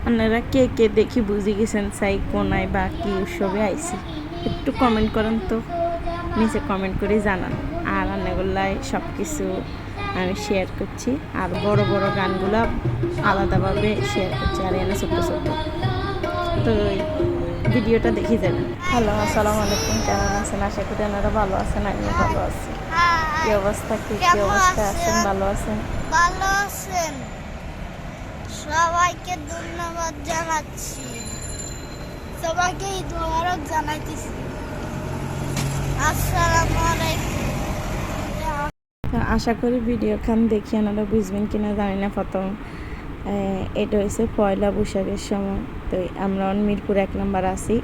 আপনারা কে কে দেখি বুঝে গেছেন চাই কোনায় বা কি উৎসবে আইছি, একটু কমেন্ট করেন তো, নিচে কমেন্ট করে জানান। আর রান্নাগুলাই সব কিছু আমি শেয়ার করছি, আর বড় বড় গানগুলো আলাদাভাবে শেয়ার করছি, আর এনে ছোট্ট ছোট্ট। তো ভিডিওটা দেখে যাবেন। হ্যালো, আসসালামু আলাইকুম, কেমন আছেন? আশা করি আপনারা ভালো আছেন, আমিও ভালো আছি। কি অবস্থা, কি অবস্থা আছেন? ভালো আছেন? ভালো আছেন? সবাইকে ধন্যবাদ জানাচ্ছি, সবাইকে ঈদ মোবারক জানাইতেছি। আসসালামু আলাইকুম। আশা করি ভিডিও খান দেখি আপনারা বুঝবেন কিনা জানি না। প্রথম এটা হয়েছে পয়লা বৈশাখের সময়। তো আমরা মিরপুর 1 নম্বর আছি।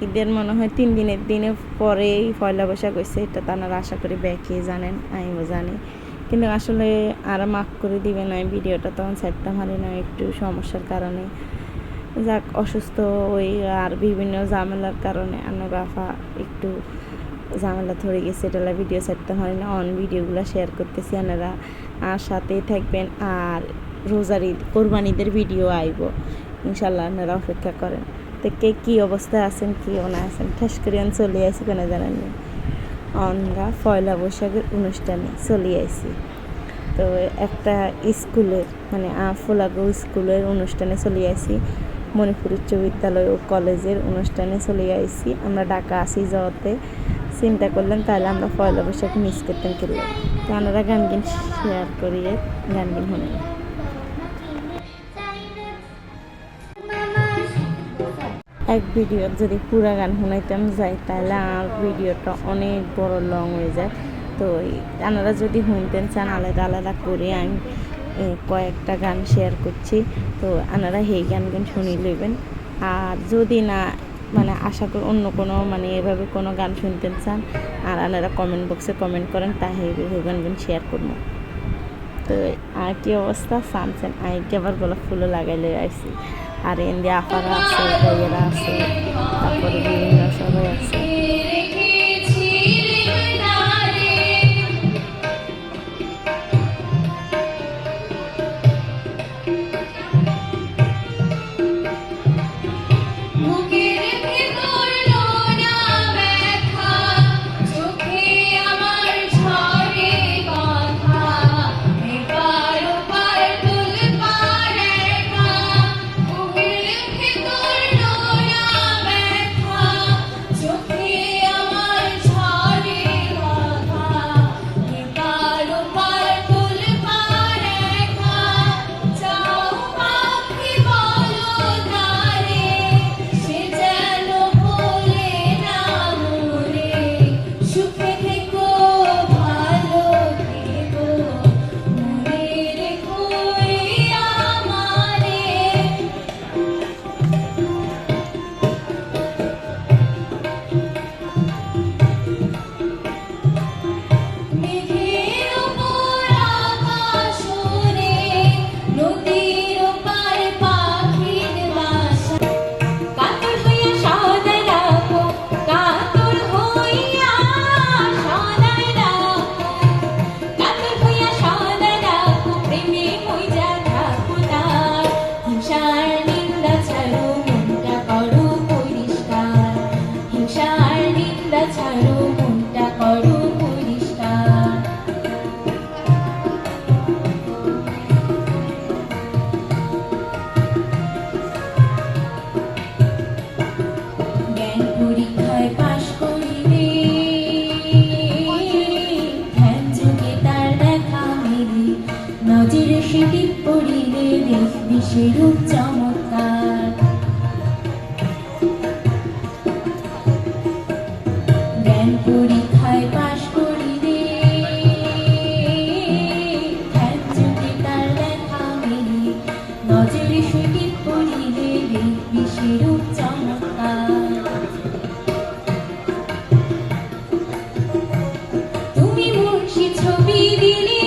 ঈদের মনে হয় 3 দিনের দিনে পরেই পয়লা বৈশাখ হয়েছে, এটা তো আপনারা আশা করি ব্যাকে জানেন, আমিও জানি। কিন্তু আসলে আর মাফ করে দিবেন, আমি ভিডিওটা তখন ছাড়তে পারি না একটু সমস্যার কারণে। যাক, অসুস্থ ওই আর বিভিন্ন ঝামেলার কারণে আমার বাবা একটু ঝামেলা ধরে গেছে, এটা ভিডিও ছাড়তে হয় না। অন ভিডিওগুলো শেয়ার করতেছি, আপনারা আর সাথেই থাকবেন। আর রোজার ঈদ, কোরবানিদের ভিডিও আইব ইনশাল্লাহ, আপনারা অপেক্ষা করেন। তো কে কী অবস্থায় আছেন, কী না আছেন, ঠাস করে চলে আসি কেন জানেন না, আমরা পয়লা বৈশাখের অনুষ্ঠানে চলে আসি। তো একটা স্কুলের মানে ফোলাগো স্কুলের অনুষ্ঠানে চলে আসি, মণিপুর উচ্চ বিদ্যালয় ও কলেজের অনুষ্ঠানে চলে আসি। আমরা ঢাকা আসি যাওয়াতে চিন্তা করলাম তাহলে আমরা পয়লা বৈশাখ মিস করতাম কিনলাম। তো আপনারা গান গিন শেয়ার করিয়ে গান গিন শুনেন। এক ভিডিও যদি পুরা গান শোনাইতাম যাই তাহলে আর ভিডিওটা অনেক বড় লং হয়ে যায়। তো আপনারা যদি শুনতেন চান আলাদা আলাদা করে আমি কয়েকটা গান শেয়ার করছি, তো আপনারা সেই গান শুনি লইবেন। আর যদি না মানে আশা করি অন্য কোনো মানে এভাবে কোনো গান শুনতে চান, আর আপনারা কমেন্ট বক্সে কমেন্ট করেন, তাই সেই গান শেয়ার করবো। তো আর কি অবস্থা সানছেন, আইকে আবার গোলাপ ফুলও লাগাইলে আসছি। আর ইন্ডিয়া আপারা আছে, ভাইয়েরা আছে, তারপরে বিভিন্ন সবাই আছে। সেরূপ চমৎকার জ্ঞান পরীক্ষায় পাশ করিলে ধ্যান যুগে তার দেখা মেলে নজরে সঠিক পড়িলে দেখবি সেরূপ চমৎকার। তুমি মুর্শি ছবি দিলে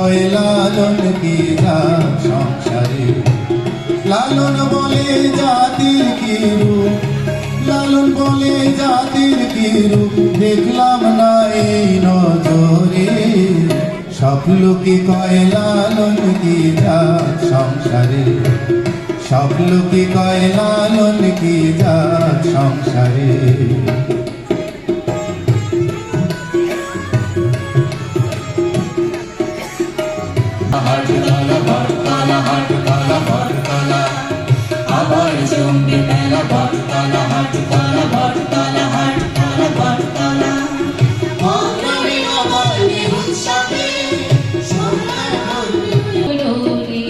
ওই লালন কি জাত সংসারে, লালন বলে জাতির কি রূপ, লালন বলে জাতির কি রূপ, দেখলাম না এই নজরে। সব লোকে কয় লালন কি জাত সংসারে, সব লোকে কয় লালন কি জাত সংসারে। হাটতলা বটতলা, হাটতলা বটতলা, আবার জমবে মেলা বটতলা, হাটতলা বটতলা, হাটতলা বটতলা। হলো রে,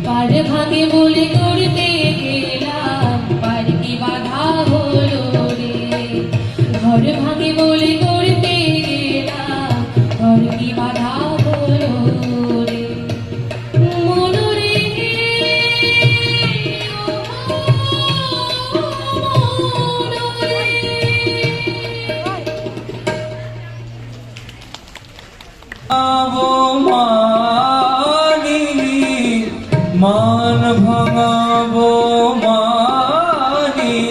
পার ভাগে বলে করতে গেলাম, পার কি বাধা হলো রে। ঘর ভাগে বলে করতে গেলাম, ঘর কি বাধা হলো রে। মনোরে মান ভাঙাবো মানিনি,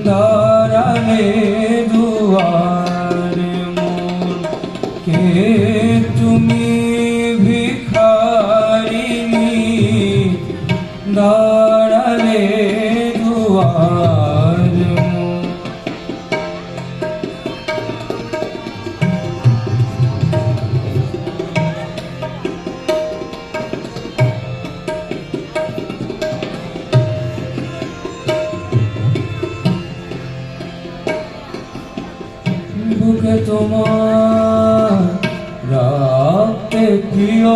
দাঁড়ালে দুয়ারে মন কে তুমি ভিখারিনি, দাঁড়ালে দুয়ারে মন। বুকে তোমার রাখতে প্রিয়,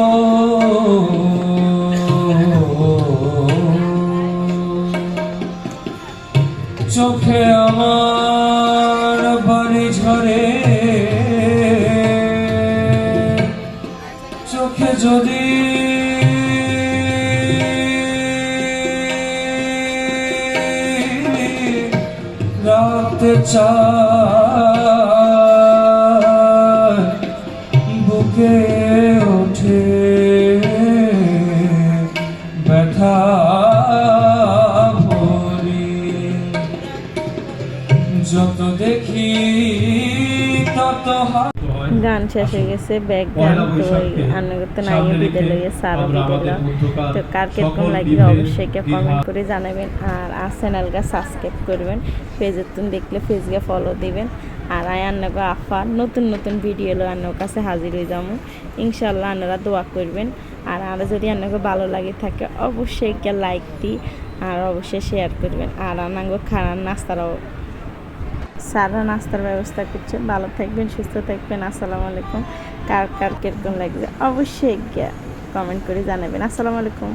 চোখে আমার বাড়ি ঝরে, চোখে যদি রাখতে চায়, বুকে ওঠে ব্যথা ভরি। যত দেখি তত গান শেষ হয়ে গেছে, ব্যাগ গান তো আন্নগত নাইয়ে বিদে লইয়ে সারা বিদে তো কার কিরকম লাগবে অবশ্যই কমেন্ট করে জানাবেন। আর চ্যানেলটা সাবস্ক্রাইব করবেন, পেজের তুমি দেখলে পেজকে ফলো দিবেন। আর আন্নগো আফার নতুন নতুন ভিডিও লো আন্নর কাছে হাজির হয়ে যাবো ইনশাল্লাহ। আন্নারা দোয়া করবেন। আর যদি আন্নগো ভালো লাগে থাকে অবশ্যই একটা লাইক দিই, আর অবশ্যই শেয়ার করবেন। আর আন্নাগো খানার নাস্তারাও সারা নাস্তার ব্যবস্থা করছে। ভালো থাকবেন, সুস্থ থাকবেন। আসসালামু আলাইকুম। কার কার কিরকম লাগবে অবশ্যই কমেন্ট করে জানাবেন। আসসালামু আলাইকুম।